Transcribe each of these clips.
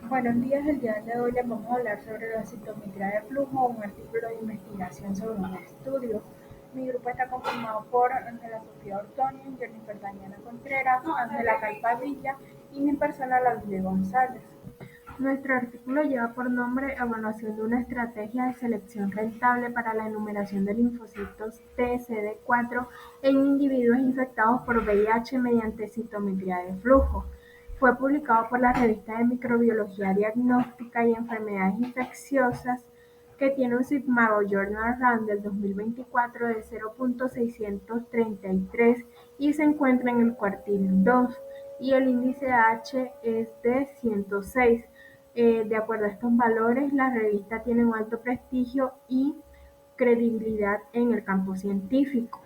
Buenos días, el día de hoy les vamos a hablar sobre la citometría de flujo, un artículo de investigación sobre un estudio. Mi grupo está conformado por Ángela Sofía Ortoño, Jennifer Daniela Contreras, Ángela Calpavilla y mi persona, Laura González. Nuestro artículo lleva por nombre Evaluación de una estrategia de selección rentable para la enumeración de linfocitos TCD4 en individuos infectados por VIH mediante citometría de flujo. Fue publicado por la revista de Microbiología Diagnóstica y Enfermedades Infecciosas, que tiene un Sigma Journal Run del 2024 de 0.633 y se encuentra en el cuartil 2 y el índice H es de 106. De acuerdo a estos valores, la revista tiene un alto prestigio y credibilidad en el campo científico.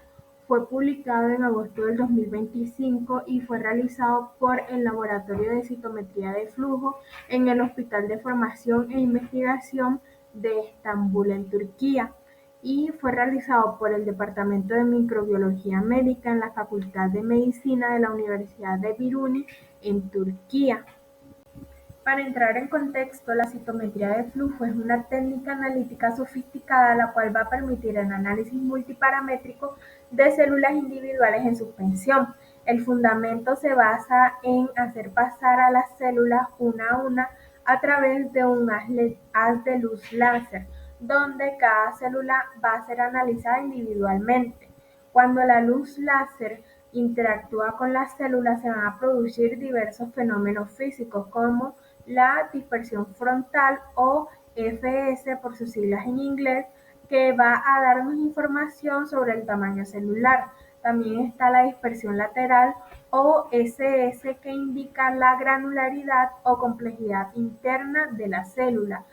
Fue publicado en agosto del 2025 y fue realizado por el Laboratorio de Citometría de Flujo en el Hospital de Formación e Investigación de Estambul, en Turquía, y fue realizado por el Departamento de Microbiología Médica en la Facultad de Medicina de la Universidad de Biruni, en Turquía. Para entrar en contexto, la citometría de flujo es una técnica analítica sofisticada la cual va a permitir el análisis multiparamétrico de células individuales en suspensión. El fundamento se basa en hacer pasar a las células una a una a través de un haz de luz láser, donde cada célula va a ser analizada individualmente. Cuando la luz láser interactúa con las células, se van a producir diversos fenómenos físicos como la dispersión frontal o FS por sus siglas en inglés, que va a darnos información sobre el tamaño celular. También está la dispersión lateral o SS, que indica la granularidad o complejidad interna de la célula.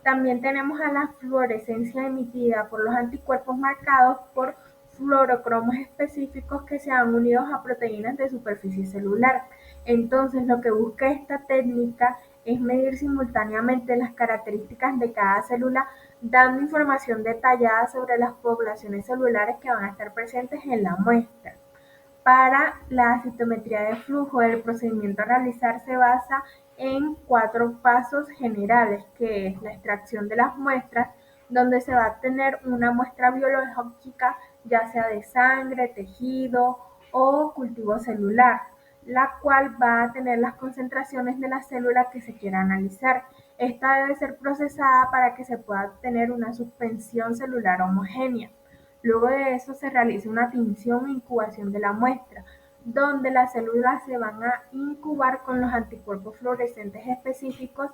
También tenemos a la fluorescencia emitida por los anticuerpos marcados por fluorocromos específicos que se han unido a proteínas de superficie celular. Entonces, lo que busca esta técnica es medir simultáneamente las características de cada célula, dando información detallada sobre las poblaciones celulares que van a estar presentes en la muestra. Para la citometría de flujo, el procedimiento a realizar se basa en 4 pasos generales, que es la extracción de las muestras, donde se va a tener una muestra biológica, ya sea de sangre, tejido o cultivo celular, la cual va a tener las concentraciones de las células que se quiera analizar. Esta debe ser procesada para que se pueda obtener una suspensión celular homogénea. Luego de eso se realiza una tinción e incubación de la muestra, donde las células se van a incubar con los anticuerpos fluorescentes específicos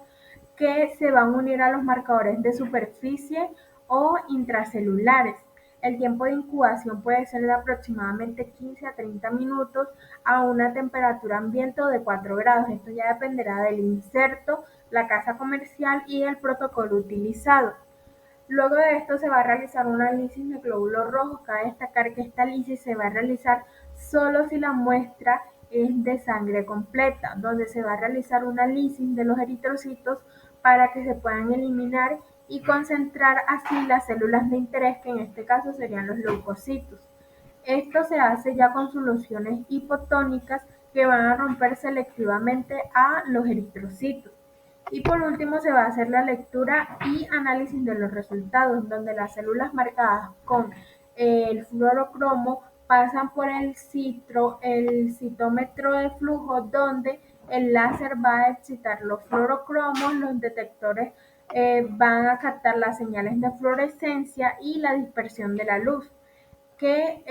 que se van a unir a los marcadores de superficie o intracelulares. El tiempo de incubación puede ser de aproximadamente 15 a 30 minutos a una temperatura ambiente de 4 grados. Esto ya dependerá del inserto, la casa comercial y el protocolo utilizado. Luego de esto se va a realizar una lisis de glóbulos rojos. Cabe destacar que esta lisis se va a realizar solo si la muestra es de sangre completa, donde se va a realizar una lisis de los eritrocitos para que se puedan eliminar y concentrar así las células de interés, que en este caso serían los leucocitos. Esto se hace ya con soluciones hipotónicas que van a romper selectivamente a los eritrocitos. Y por último se va a hacer la lectura y análisis de los resultados, donde las células marcadas con el fluorocromo pasan por el citómetro de flujo, donde el láser va a excitar los fluorocromos, los detectores van a captar las señales de fluorescencia y la dispersión de la luz, que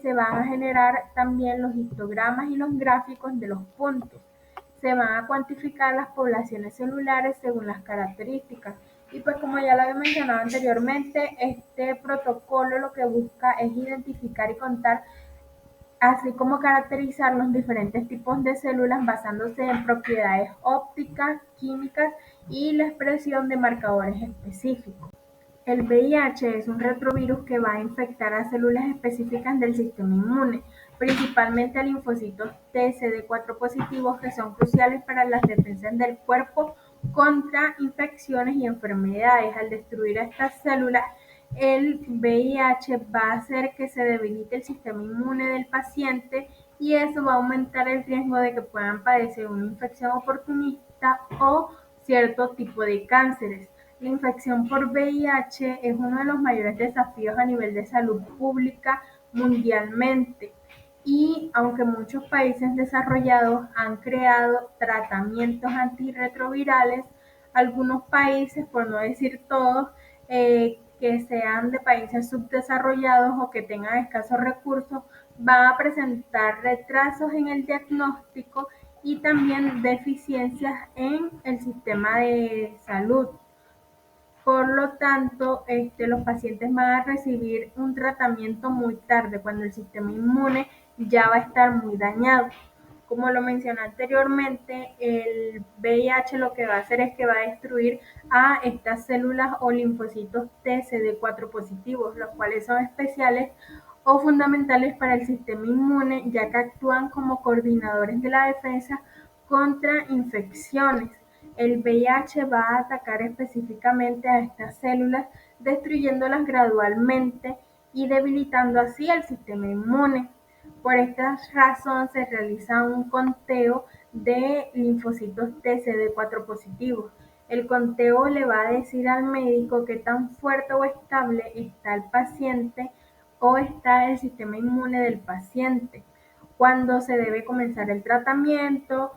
se van a generar también los histogramas y los gráficos de los puntos. Se van a cuantificar las poblaciones celulares según las características. Y pues como ya lo había mencionado anteriormente, este protocolo lo que busca es identificar y contar, así como caracterizar los diferentes tipos de células basándose en propiedades ópticas, químicas y la expresión de marcadores específicos. El VIH es un retrovirus que va a infectar a células específicas del sistema inmune, principalmente a linfocitos TCD4 positivos, que son cruciales para las defensas del cuerpo contra infecciones y enfermedades. Al destruir a estas células, el VIH va a hacer que se debilite el sistema inmune del paciente, y eso va a aumentar el riesgo de que puedan padecer una infección oportunista o cierto tipo de cánceres. La infección por VIH es uno de los mayores desafíos a nivel de salud pública mundialmente. Y aunque muchos países desarrollados han creado tratamientos antirretrovirales, algunos países, por no decir todos, que sean de países subdesarrollados o que tengan escasos recursos, van a presentar retrasos en el diagnóstico y también deficiencias en el sistema de salud. Por lo tanto, los pacientes van a recibir un tratamiento muy tarde, cuando el sistema inmune ya va a estar muy dañado. Como lo mencioné anteriormente, el VIH lo que va a hacer es que va a destruir a estas células o linfocitos T CD4 positivos, los cuales son especiales o fundamentales para el sistema inmune, ya que actúan como coordinadores de la defensa contra infecciones. El VIH va a atacar específicamente a estas células, destruyéndolas gradualmente y debilitando así el sistema inmune. Por esta razón se realiza un conteo de linfocitos TCD4 positivos. El conteo le va a decir al médico qué tan fuerte o estable está el paciente o está el sistema inmune del paciente, cuándo se debe comenzar el tratamiento,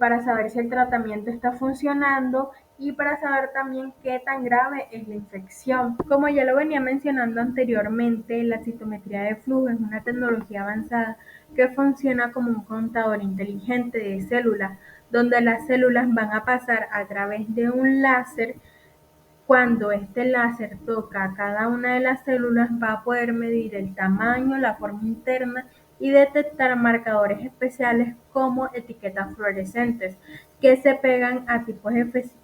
para saber si el tratamiento está funcionando y para saber también qué tan grave es la infección. Como ya lo venía mencionando anteriormente, la citometría de flujo es una tecnología avanzada que funciona como un contador inteligente de células, donde las células van a pasar a través de un láser. Cuando este láser toca a cada una de las células, va a poder medir el tamaño, la forma interna y detectar marcadores especiales como etiquetas fluorescentes que se pegan a tipos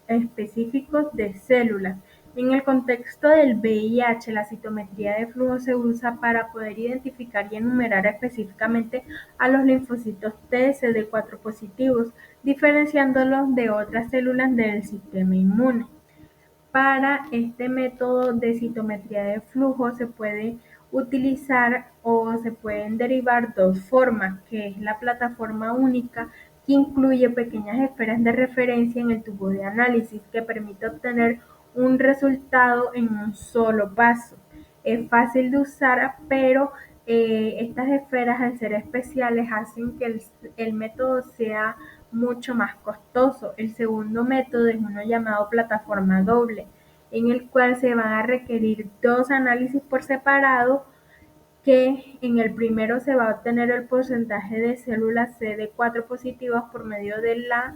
específicos de células. En el contexto del VIH, la citometría de flujo se usa para poder identificar y enumerar específicamente a los linfocitos T CD4 positivos, diferenciándolos de otras células del sistema inmune. Para este método de citometría de flujo se puede utilizar o se pueden derivar dos formas, que es la plataforma única, que incluye pequeñas esferas de referencia en el tubo de análisis, que permite obtener un resultado en un solo paso. Es fácil de usar, pero estas esferas, al ser especiales, hacen que el método sea mucho más costoso. El segundo método es uno llamado plataforma doble, en el cual se van a requerir dos análisis por separado, que en el primero se va a obtener el porcentaje de células CD4 positivas por medio de la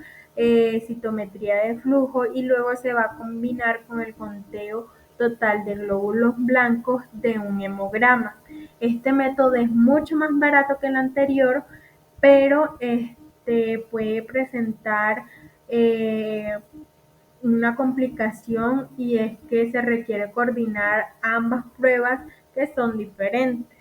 citometría de flujo, y luego se va a combinar con el conteo total de glóbulos blancos de un hemograma. Este método es mucho más barato que el anterior, pero puede presentar una complicación, y es que se requiere coordinar ambas pruebas que son diferentes.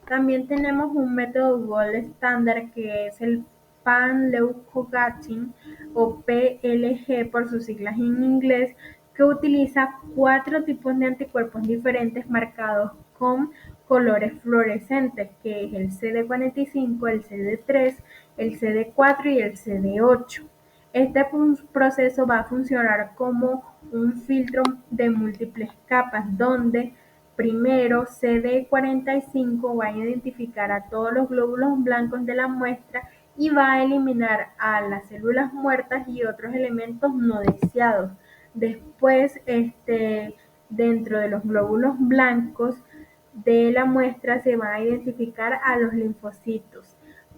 También tenemos un método gold estándar, que es el Panleukogatin o PLG por sus siglas en inglés, que utiliza 4 tipos de anticuerpos diferentes marcados con colores fluorescentes, que es el CD45, el CD3, el CD4 y el CD8. Este proceso va a funcionar como un filtro de múltiples capas, donde primero CD45 va a identificar a todos los glóbulos blancos de la muestra y va a eliminar a las células muertas y otros elementos no deseados. Después, dentro de los glóbulos blancos de la muestra se van a identificar a los linfocitos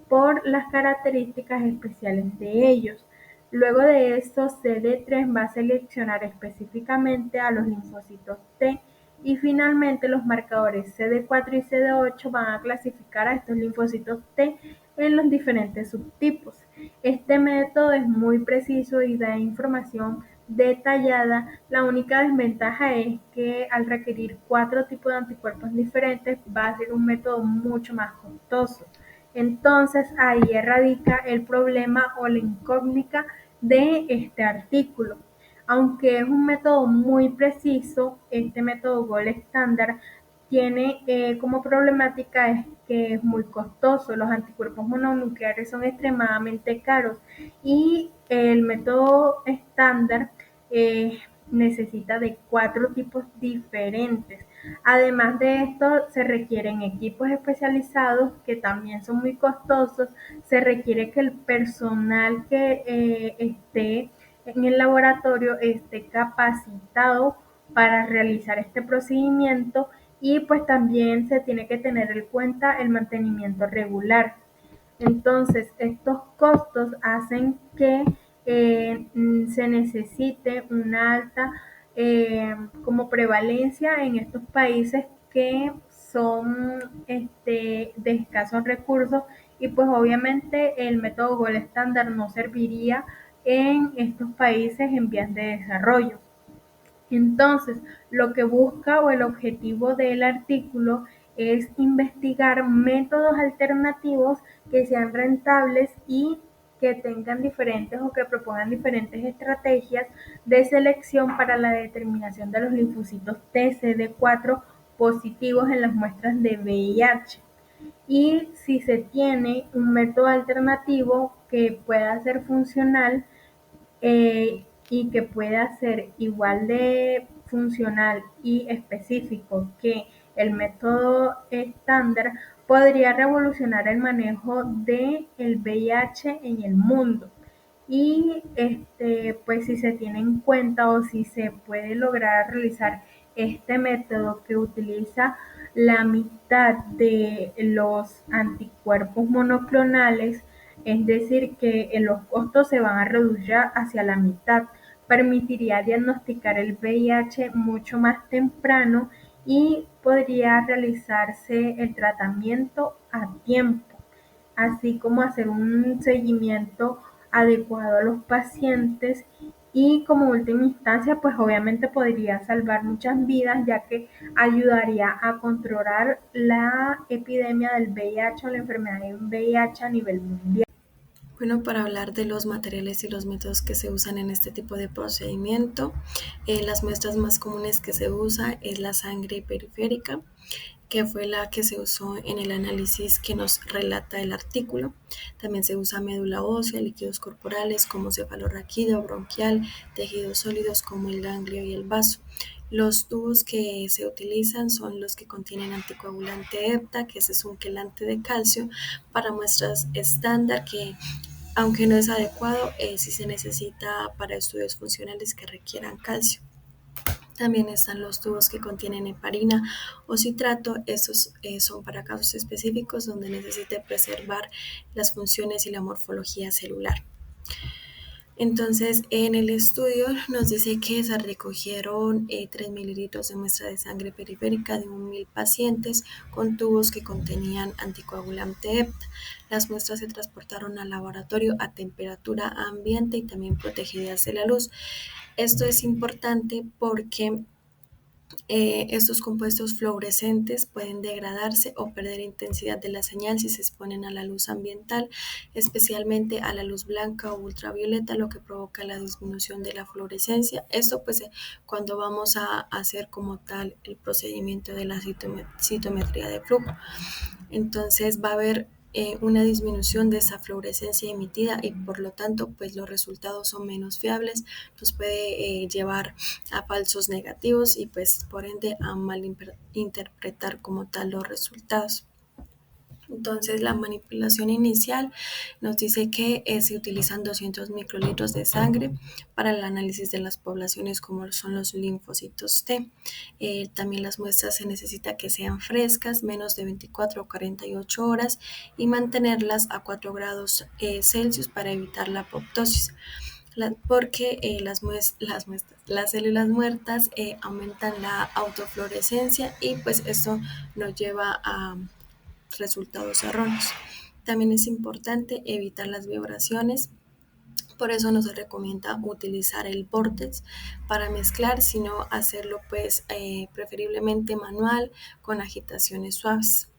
por las características especiales de ellos. Luego de esto, CD3 va a seleccionar específicamente a los linfocitos T, y finalmente los marcadores CD4 y CD8 van a clasificar a estos linfocitos T en los diferentes subtipos. Este método es muy preciso y da información detallada. La única desventaja es que al requerir 4 tipos de anticuerpos diferentes va a ser un método mucho más costoso. Entonces ahí radica el problema o la incógnita de este artículo. Aunque es un método muy preciso, este método gold estándar tiene como problemática es que es muy costoso. Los anticuerpos mononucleares son extremadamente caros y el método estándar eh, necesita de 4 tipos diferentes. Además de esto, se requieren equipos especializados que también son muy costosos. Se requiere que el personal que esté en el laboratorio esté capacitado para realizar este procedimiento y pues también se tiene que tener en cuenta el mantenimiento regular. Entonces, estos costos hacen que se necesite una alta como prevalencia en estos países que son de escasos recursos y pues obviamente el método Gold Standard no serviría en estos países en vías de desarrollo. Entonces, lo que busca o el objetivo del artículo es investigar métodos alternativos que sean rentables y que tengan diferentes o que propongan diferentes estrategias de selección para la determinación de los linfocitos TCD4 positivos en las muestras de VIH. Y si se tiene un método alternativo que pueda ser funcional, y que pueda ser igual de funcional y específico que el método estándar, podría revolucionar el manejo del VIH en el mundo. Y pues si se tiene en cuenta o si se puede lograr realizar este método que utiliza la mitad de los anticuerpos monoclonales, es decir, que los costos se van a reducir hacia la mitad, permitiría diagnosticar el VIH mucho más temprano y podría realizarse el tratamiento a tiempo, así como hacer un seguimiento adecuado a los pacientes y como última instancia, pues obviamente podría salvar muchas vidas, ya que ayudaría a controlar la epidemia del VIH o la enfermedad de VIH a nivel mundial. Bueno, para hablar de los materiales y los métodos que se usan en este tipo de procedimiento, las muestras más comunes que se usa es la sangre periférica, que fue la que se usó en el análisis que nos relata el artículo. También se usa médula ósea, líquidos corporales como cefalorraquídeo, bronquial, tejidos sólidos como el ganglio y el vaso. Los tubos que se utilizan son los que contienen anticoagulante EPTA, que ese es un quelante de calcio, para muestras estándar que, aunque no es adecuado, sí se necesita para estudios funcionales que requieran calcio. También están los tubos que contienen heparina o citrato. Estos son para casos específicos donde necesite preservar las funciones y la morfología celular. Entonces, en el estudio nos dice que se recogieron 3 mililitros de muestra de sangre periférica de 1.000 pacientes con tubos que contenían anticoagulante EPTA. Las muestras se transportaron al laboratorio a temperatura ambiente y también protegidas de la luz. Esto es importante porque estos compuestos fluorescentes pueden degradarse o perder intensidad de la señal si se exponen a la luz ambiental, especialmente a la luz blanca o ultravioleta, lo que provoca la disminución de la fluorescencia. Esto pues cuando vamos a hacer como tal el procedimiento de la citometría de flujo. Entonces va a haber una disminución de esa fluorescencia emitida y por lo tanto pues los resultados son menos fiables, nos puede llevar a falsos negativos y pues por ende a malinterpretar como tal los resultados. Entonces la manipulación inicial nos dice que se utilizan 200 microlitros de sangre para el análisis de las poblaciones como son los linfocitos T. También las muestras se necesita que sean frescas, menos de 24 o 48 horas y mantenerlas a 4 grados Celsius para evitar la apoptosis. Porque las células muertas aumentan la autofluorescencia y pues esto nos lleva a resultados erróneos. También es importante evitar las vibraciones, por eso no se recomienda utilizar el vortex para mezclar, sino hacerlo pues preferiblemente manual con agitaciones suaves.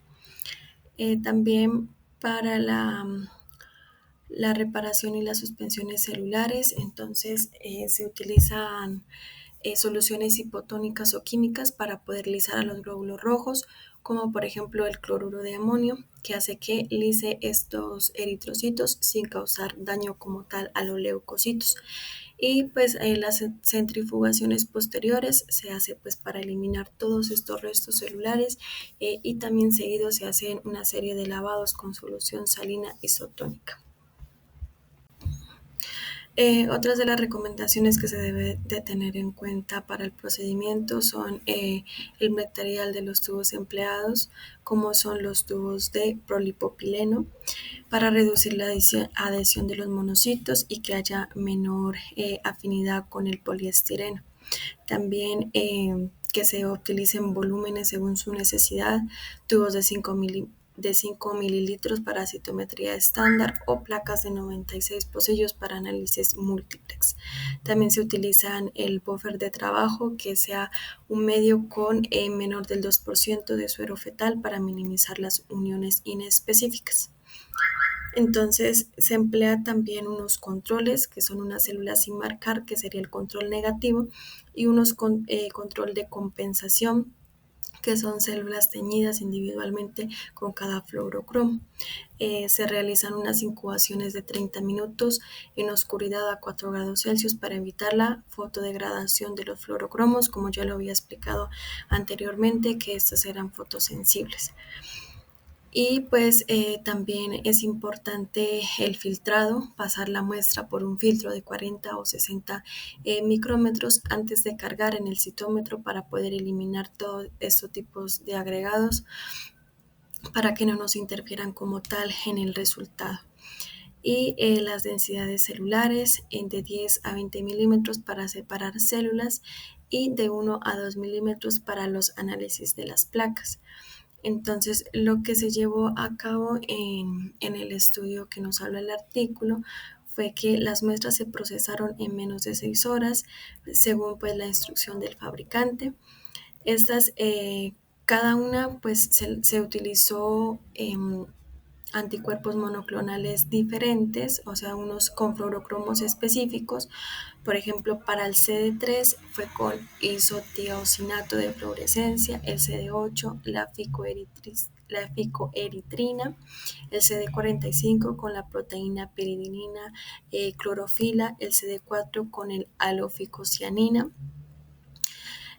También para la reparación y las suspensiones celulares, entonces se utilizan soluciones hipotónicas o químicas para poder lisar a los glóbulos rojos como por ejemplo el cloruro de amonio, que hace que lise estos eritrocitos sin causar daño como tal a los leucocitos. Y pues las centrifugaciones posteriores se hace pues para eliminar todos estos restos celulares, y también seguido se hacen una serie de lavados con solución salina isotónica. Otras de las recomendaciones que se debe de tener en cuenta para el procedimiento son el material de los tubos empleados, como son los tubos de polipropileno, para reducir la adhesión de los monocitos y que haya menor afinidad con el poliestireno. También que se utilicen volúmenes según su necesidad, tubos de 5 mililitros para citometría estándar o placas de 96 pocillos para análisis múltiplex. También se utilizan el buffer de trabajo, que sea un medio con menor del 2% de suero fetal para minimizar las uniones inespecíficas. Entonces se emplea también unos controles, que son unas células sin marcar, que sería el control negativo, y unos control de compensación, que son células teñidas individualmente con cada fluorocromo. Se realizan unas incubaciones de 30 minutos en oscuridad a 4 grados Celsius para evitar la fotodegradación de los fluorocromos, como ya lo había explicado anteriormente, que estos eran fotosensibles. Y pues también es importante el filtrado, pasar la muestra por un filtro de 40 o 60 micrómetros antes de cargar en el citómetro para poder eliminar todos estos tipos de agregados, para que no nos interfieran como tal en el resultado. Y las densidades celulares de 10 a 20 milímetros para separar células y de 1 a 2 milímetros para los análisis de las placas. Entonces, lo que se llevó a cabo en el estudio que nos habla el artículo fue que las muestras se procesaron en menos de 6 horas, según pues la instrucción del fabricante. Estas, cada una pues se utilizó anticuerpos monoclonales diferentes, o sea, unos con fluorocromos específicos. Por ejemplo, para el CD3 fue con isotiosinato de fluorescencia, el CD8 la ficoeritrina, el CD45 con la proteína piridinina clorofila, el CD4 con el aloficocianina.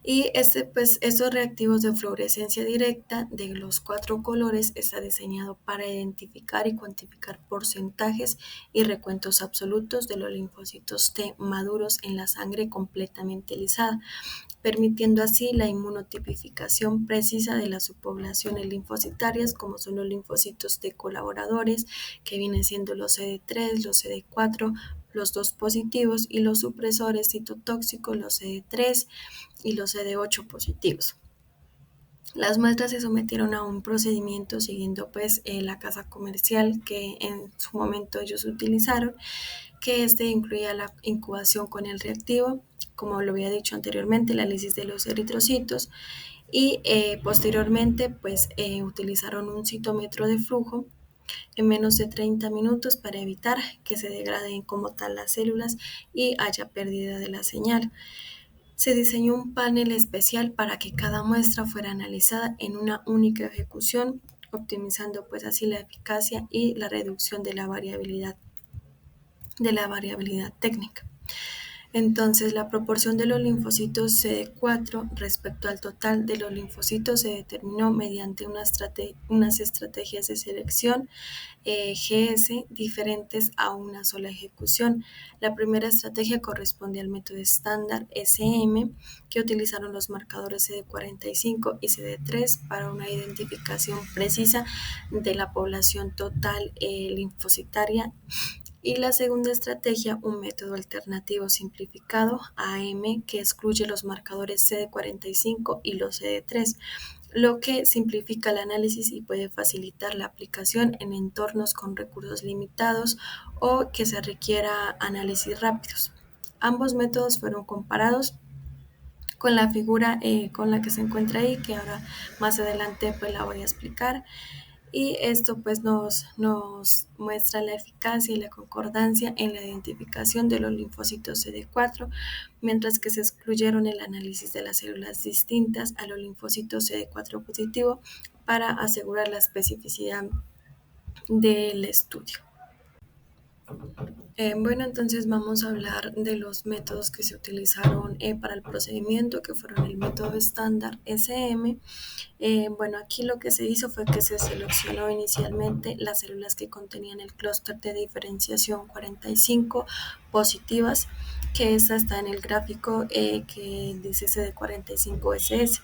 Y pues, estos reactivos de fluorescencia directa de los 4 colores está diseñado para identificar y cuantificar porcentajes y recuentos absolutos de los linfocitos T maduros en la sangre completamente lisada, permitiendo así la inmunotipificación precisa de las subpoblaciones linfocitarias, como son los linfocitos T colaboradores, que vienen siendo los CD3, los CD4, los 2 positivos, y los supresores citotóxicos, los CD3 y los CD8 positivos. Las muestras se sometieron a un procedimiento siguiendo pues la casa comercial que en su momento ellos utilizaron, que incluía la incubación con el reactivo, como lo había dicho anteriormente, el análisis de los eritrocitos, y posteriormente pues utilizaron un citómetro de flujo en menos de 30 minutos para evitar que se degraden como tal las células y haya pérdida de la señal. Se diseñó un panel especial para que cada muestra fuera analizada en una única ejecución, optimizando pues así la eficacia y la reducción de la variabilidad técnica. Entonces, la proporción de los linfocitos CD4 respecto al total de los linfocitos se determinó mediante unas estrategias de selección GS diferentes a una sola ejecución. La primera estrategia corresponde al método estándar SM, que utilizaron los marcadores CD45 y CD3 para una identificación precisa de la población total linfocitaria. Y la segunda estrategia, un método alternativo simplificado, AM, que excluye los marcadores CD45 y los CD3, lo que simplifica el análisis y puede facilitar la aplicación en entornos con recursos limitados o que se requiera análisis rápidos. Ambos métodos fueron comparados con la figura con la que se encuentra ahí, que ahora más adelante pues la voy a explicar. y esto pues nos muestra la eficacia y la concordancia en la identificación de los linfocitos CD4, mientras que se excluyeron el análisis de las células distintas a los linfocitos CD4 positivo para asegurar la especificidad del estudio. Bueno, entonces vamos a hablar de los métodos que se utilizaron para el procedimiento, que fueron el método estándar SM. Bueno, aquí lo que se hizo fue que se seleccionó inicialmente las células que contenían el clúster de diferenciación 45 positivas, que esta está en el gráfico que dice CD45SS.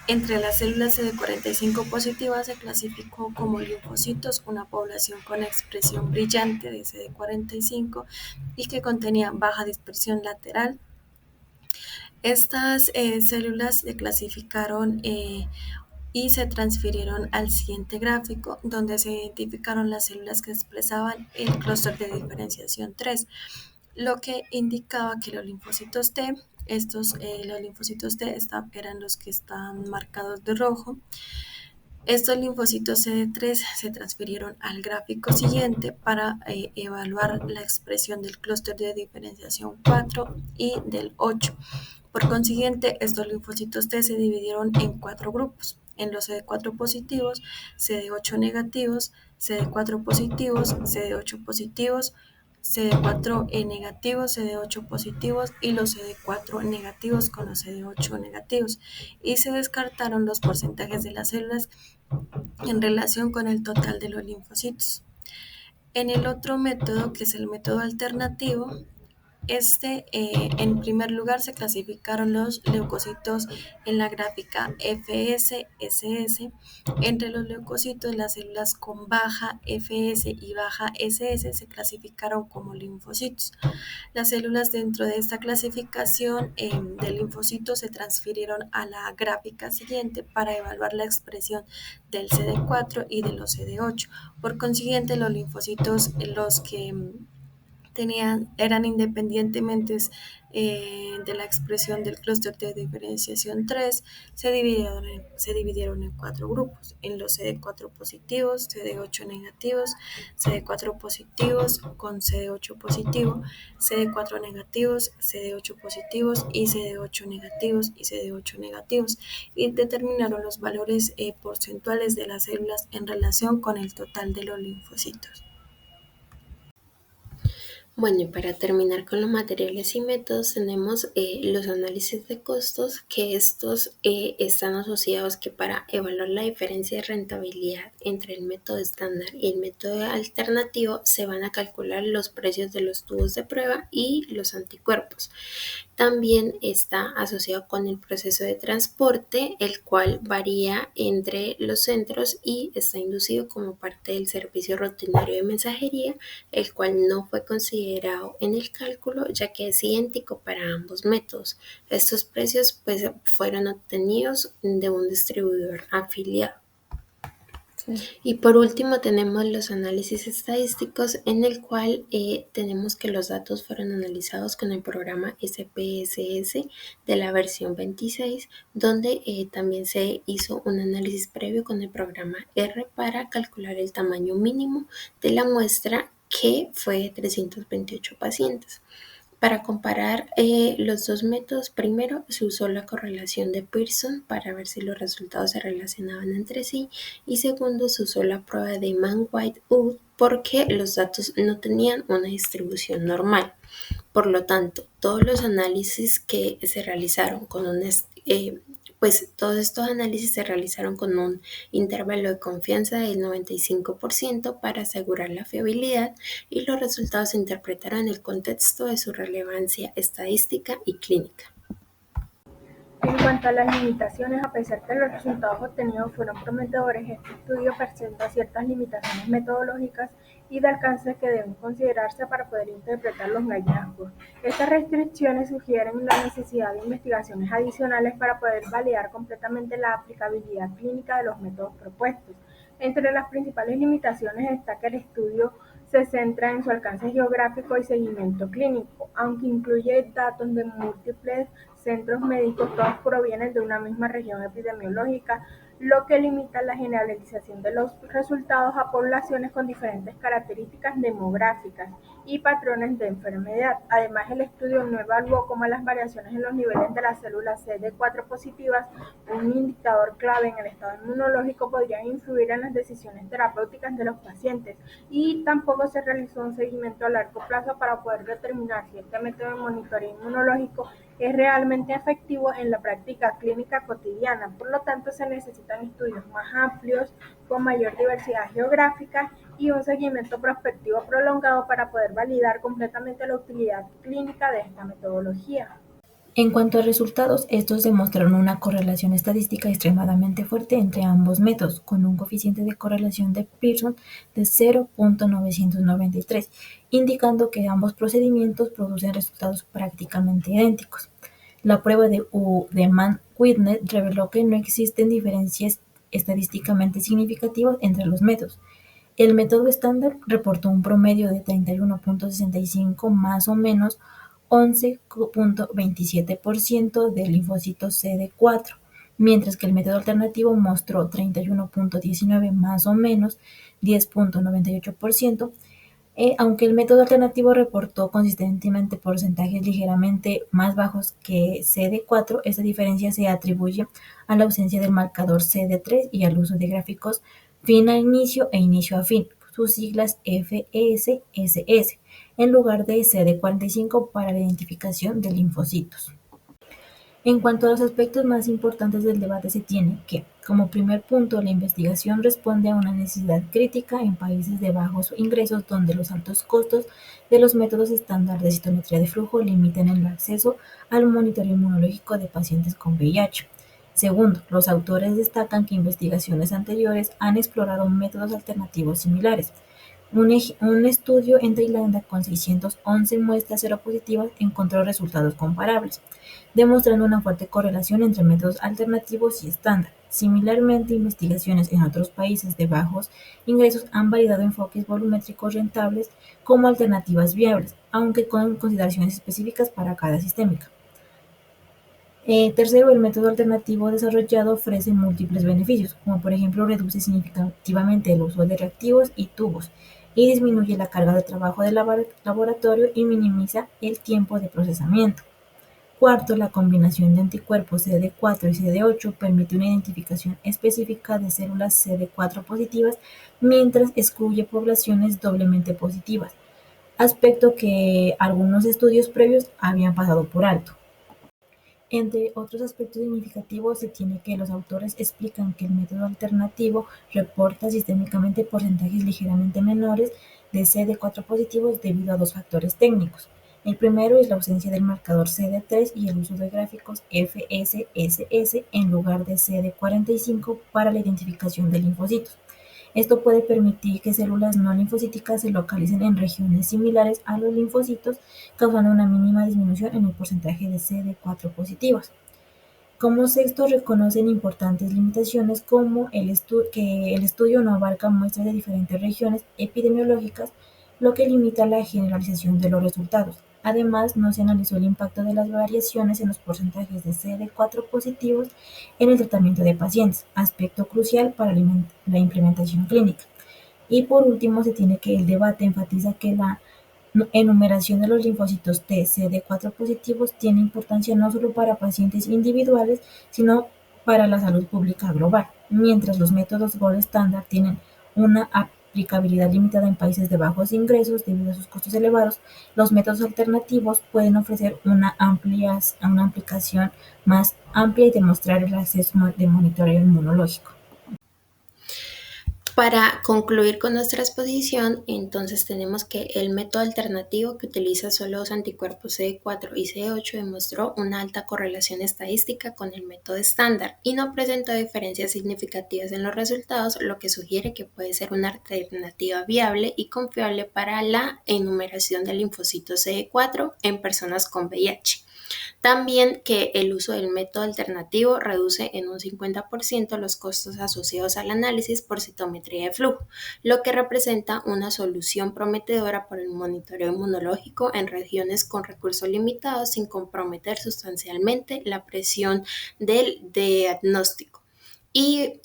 Entre las células CD45 positivas se clasificó como linfocitos una población con expresión brillante de CD45 y que contenía baja dispersión lateral. Estas células se clasificaron y se transfirieron al siguiente gráfico, donde se identificaron las células que expresaban el clúster de diferenciación 3, lo que indicaba que los linfocitos T, los linfocitos T eran los que están marcados de rojo. Estos linfocitos CD3 se transfirieron al gráfico siguiente para evaluar la expresión del clúster de diferenciación 4 y del 8. Por consiguiente, estos linfocitos T se dividieron en 4 grupos: en los CD4 positivos, CD8 negativos, CD4 positivos, CD8 positivos, CD4 negativos, CD8 positivos y los CD4 negativos con los CD8 negativos, y se descartaron los porcentajes de las células en relación con el total de los linfocitos. En el otro método, que es el método alternativo, en primer lugar se clasificaron los leucocitos en la gráfica FS-SS. Entre los leucocitos, las células con baja FS y baja SS se clasificaron como linfocitos. Las células dentro de esta clasificación de linfocitos se transfirieron a la gráfica siguiente para evaluar la expresión del CD4 y de los CD8. Por consiguiente, los linfocitos, los que eran independientemente de la expresión del clúster de diferenciación 3, se dividieron en 4 grupos: en los CD4 positivos, CD8 negativos, CD4 positivos con CD8 positivo, CD4 negativos, CD8 positivos y CD8 negativos y CD8 negativos, y determinaron los valores porcentuales de las células en relación con el total de los linfocitos. Bueno, y para terminar con los materiales y métodos, tenemos los análisis de costos, que estos están asociados que para evaluar la diferencia de rentabilidad entre el método estándar y el método alternativo se van a calcular los precios de los tubos de prueba y los anticuerpos. También está asociado con el proceso de transporte, el cual varía entre los centros y está inducido como parte del servicio rutinario de mensajería, el cual no fue considerado en el cálculo ya que es idéntico para ambos métodos. Estos precios pues fueron obtenidos de un distribuidor afiliado. Y por último tenemos los análisis estadísticos, en el cual tenemos que los datos fueron analizados con el programa SPSS de la versión 26, donde también se hizo un análisis previo con el programa R para calcular el tamaño mínimo de la muestra, que fue de 328 pacientes. Para comparar los dos métodos, primero se usó la correlación de Pearson para ver si los resultados se relacionaban entre sí, y segundo se usó la prueba de Mann-White-Wood porque los datos no tenían una distribución normal. Por lo tanto, todos los análisis que se realizaron pues todos estos análisis se realizaron con un intervalo de confianza del 95% para asegurar la fiabilidad, y los resultados se interpretaron en el contexto de su relevancia estadística y clínica. En cuanto a las limitaciones, a pesar que los resultados obtenidos fueron prometedores, este estudio presenta ciertas limitaciones metodológicas y de alcance que deben considerarse para poder interpretar los hallazgos. Estas restricciones sugieren la necesidad de investigaciones adicionales para poder validar completamente la aplicabilidad clínica de los métodos propuestos. Entre las principales limitaciones está que el estudio se centra en su alcance geográfico y seguimiento clínico, aunque incluye datos de múltiples centros médicos, todos provienen de una misma región epidemiológica, lo que limita la generalización de los resultados a poblaciones con diferentes características demográficas y patrones de enfermedad. Además, el estudio no evaluó cómo las variaciones en los niveles de las células CD4 positivas, un indicador clave en el estado inmunológico, podrían influir en las decisiones terapéuticas de los pacientes, y tampoco se realizó un seguimiento a largo plazo para poder determinar si este método de monitoreo inmunológico es realmente efectivo en la práctica clínica cotidiana. Por lo tanto, se necesitan estudios más amplios, con mayor diversidad geográfica y un seguimiento prospectivo prolongado para poder validar completamente la utilidad clínica de esta metodología. En cuanto a resultados, estos demostraron una correlación estadística extremadamente fuerte entre ambos métodos, con un coeficiente de correlación de Pearson de 0.993, indicando que ambos procedimientos producen resultados prácticamente idénticos. La prueba de Mann-Whitney reveló que no existen diferencias estadísticamente significativas entre los métodos. El método estándar reportó un promedio de 31.65 más o menos 11.27% de linfocitos CD4, mientras que el método alternativo mostró 31.19 más o menos 10.98%, aunque el método alternativo reportó consistentemente porcentajes ligeramente más bajos que CD4, esta diferencia se atribuye a la ausencia del marcador CD3 y al uso de gráficos fin a inicio e inicio a fin, sus siglas FESSS, en lugar de CD45 para la identificación de linfocitos. En cuanto a los aspectos más importantes del debate, se tiene que, como primer punto, la investigación responde a una necesidad crítica en países de bajos ingresos donde los altos costos de los métodos estándar de citometría de flujo limitan el acceso al monitoreo inmunológico de pacientes con VIH. Segundo, los autores destacan que investigaciones anteriores han explorado métodos alternativos similares. Un estudio en Tailandia con 611 muestras seropositivas encontró resultados comparables, demostrando una fuerte correlación entre métodos alternativos y estándar. Similarmente, investigaciones en otros países de bajos ingresos han validado enfoques volumétricos rentables como alternativas viables, aunque con consideraciones específicas para cada sistémica. Tercero, el método alternativo desarrollado ofrece múltiples beneficios, como por ejemplo reduce significativamente el uso de reactivos y tubos, y disminuye la carga de trabajo del laboratorio y minimiza el tiempo de procesamiento. Cuarto, la combinación de anticuerpos CD4 y CD8 permite una identificación específica de células CD4 positivas, mientras excluye poblaciones doblemente positivas, aspecto que algunos estudios previos habían pasado por alto. Entre otros aspectos significativos, se tiene que los autores explican que el método alternativo reporta sistémicamente porcentajes ligeramente menores de CD4 positivos debido a dos factores técnicos. El primero es la ausencia del marcador CD3 y el uso de gráficos FSSS en lugar de CD45 para la identificación de linfocitos. Esto puede permitir que células no linfocíticas se localicen en regiones similares a los linfocitos, causando una mínima disminución en el porcentaje de CD4 positivas. Como sexto, reconocen importantes limitaciones como que el estudio no abarca muestras de diferentes regiones epidemiológicas, lo que limita la generalización de los resultados. Además, no se analizó el impacto de las variaciones en los porcentajes de CD4 positivos en el tratamiento de pacientes, aspecto crucial para la implementación clínica. Y por último, se tiene que el debate enfatiza que la enumeración de los linfocitos T CD4 positivos tiene importancia no solo para pacientes individuales, sino para la salud pública global, mientras los métodos Gold Standard tienen una aplicabilidad limitada en países de bajos ingresos debido a sus costos elevados. Los métodos alternativos pueden ofrecer una aplicación más amplia y demostrar el acceso de monitoreo inmunológico. Para concluir con nuestra exposición, entonces tenemos que el método alternativo que utiliza solo los anticuerpos CD4 y CD8 demostró una alta correlación estadística con el método estándar y no presentó diferencias significativas en los resultados, lo que sugiere que puede ser una alternativa viable y confiable para la enumeración de linfocitos CD4 en personas con VIH. También que el uso del método alternativo reduce en un 50% los costos asociados al análisis por citometría de flujo, lo que representa una solución prometedora para el monitoreo inmunológico en regiones con recursos limitados sin comprometer sustancialmente la precisión del diagnóstico. Y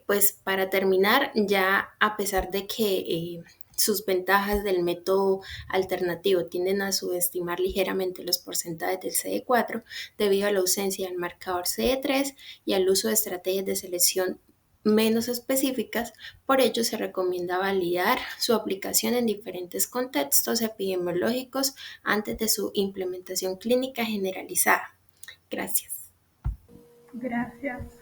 pues para terminar, ya a pesar de que sus ventajas del método alternativo tienden a subestimar ligeramente los porcentajes del CD4 debido a la ausencia del marcador CD3 y al uso de estrategias de selección menos específicas. Por ello se recomienda validar su aplicación en diferentes contextos epidemiológicos antes de su implementación clínica generalizada. Gracias. Gracias.